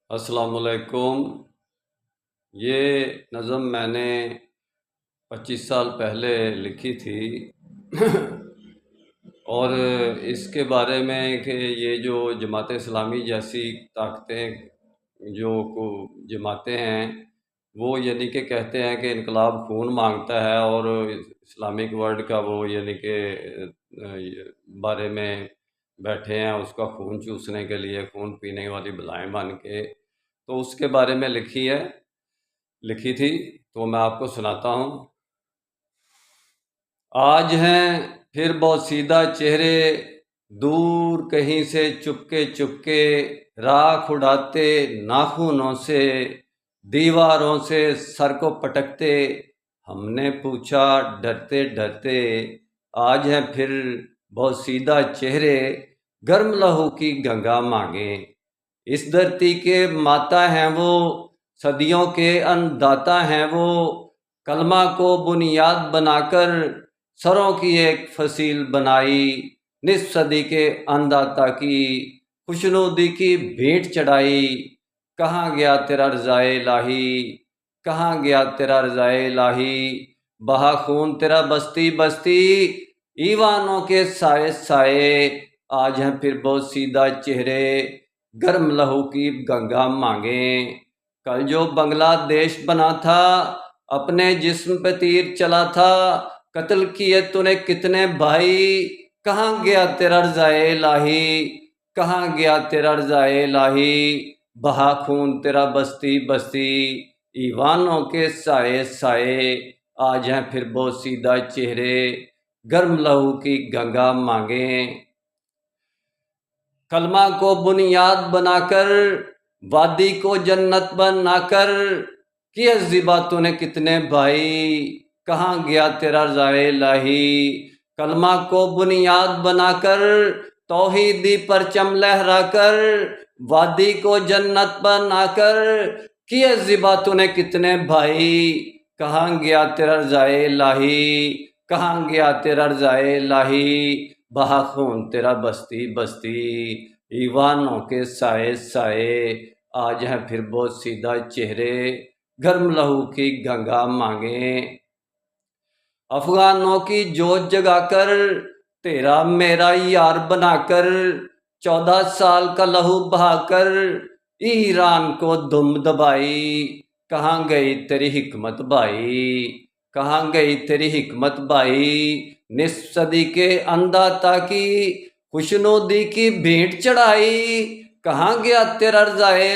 अस्सलाम वालेकुम। ये नज़म मैंने 25 साल पहले लिखी थी और इसके बारे में कि ये जो जमात इस्लामी जैसी ताकतें जो को जमातें हैं वो यानी कि कहते हैं कि इनकलाब खून मांगता है और इस्लामिक वर्ल्ड का वो यानी कि बारे में बैठे हैं उसका खून चूसने के लिए, खून पीने वाली बलाएं बन के, तो उसके बारे में लिखी थी। तो मैं आपको सुनाता हूँ। आज हैं फिर बोसीदा चेहरे, दूर कहीं से चुपके चुपके, राख उड़ाते नाखूनों से, दीवारों से सर को पटकते। हमने पूछा डरते डरते, आज हैं फिर बोसीदा चेहरे, गर्म लहू की गंगा मांगे। इस धरती के माता हैं वो, सदियों के अन्नदाता हैं वो, कलमा को बुनियाद बनाकर सरों की एक फसील बनाई। निस्फ सदी के अन्नदाता की खुशनुदी की भेंट चढ़ाई। कहाँ गया तेरा रज़ाए इलाही, कहाँ गया तेरा रज़ाए इलाही, बहा खून तेरा बस्ती बस्ती, ईवानों के साए साए। आज हैं फिर बहुत सीधा चेहरे, गर्म लहू की गंगा मांगे। कल जो बांग्लादेश बना था, अपने जिस्म पे तीर चला था, कत्ल किए तूने कितने भाई, कहाँ गया तेरा रज़ाए इलाही, कहाँ गया तेरा रज़ाए इलाही, बहा खून तेरा बस्ती बस्ती, ईवानों के साए साए। आज हैं फिर बहुत सीधा चेहरे, गर्म लहू की गंगा मांगे। कलमा को बुनियाद बनाकर, वादी को जन्नत बनाकर, किए ज़िबा तूने कितने भाई, कहाँ गया तेरा रज़ाए इलाही। कलमा को बुनियाद बनाकर, तौहीदी परचम लहराकर, वादी को जन्नत बनाकर, किए ज़िबा तूने कितने भाई, कहाँ गया तेरा रज़ाए इलाही, कहाँ गया तेरा रज़ाए इलाही, बहा खून तेरा बस्ती बस्ती, ईवानों के साए साए। आज हैं फिर बहुत सीधा चेहरे, गर्म लहू की गंगा मांगे। अफगानों की जोत जगाकर, तेरा मेरा यार बनाकर, 14 साल का लहू बहाकर, ईरान को दुम दबाई। कहाँ गई तेरी हिकमत भाई, कहाँ गई तेरी हिकमत भाई, निस्फ सदी के अन्नदाता की खुशनुदी की भेंट चढ़ाई। कहाँ गया तेरा रज़ाए